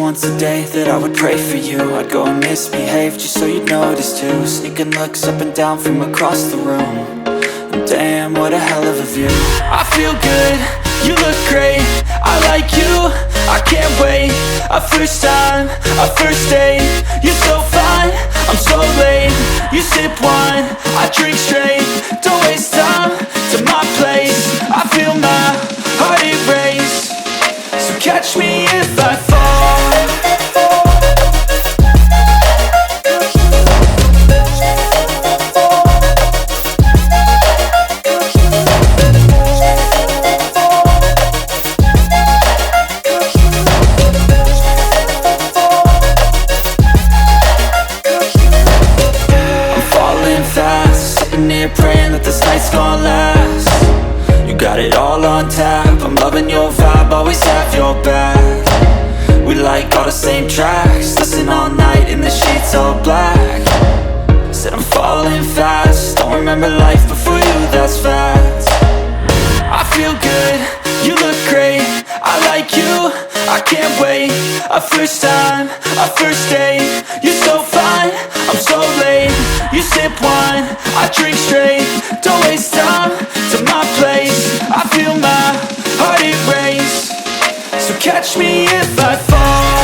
once a day that I would pray for you. I'd go and misbehave just so you'd notice too. Sneaking looks up and down from across the room. And damn, what a hell of a view. I feel good, you look great, I like you, I can't wait. A first time, a first date, you're so fine, I'm so late. You sip wine, I drink straight. Don't waste time to my place. I feel my heart erase. So catch me if I fall. Praying that this night's gonna last. You got it all on tap, I'm loving your vibe, always have your back. We like all the same tracks, listen all night in the sheets all black. Said I'm falling fast, don't remember life before you, that's fact. I feel good, you look great, I like you, I can't wait. A first time, a first date, you're so fine, I'm so late. You sip wine, I drink straight. Don't waste time to my place. I feel my heart erase. So catch me if I fall.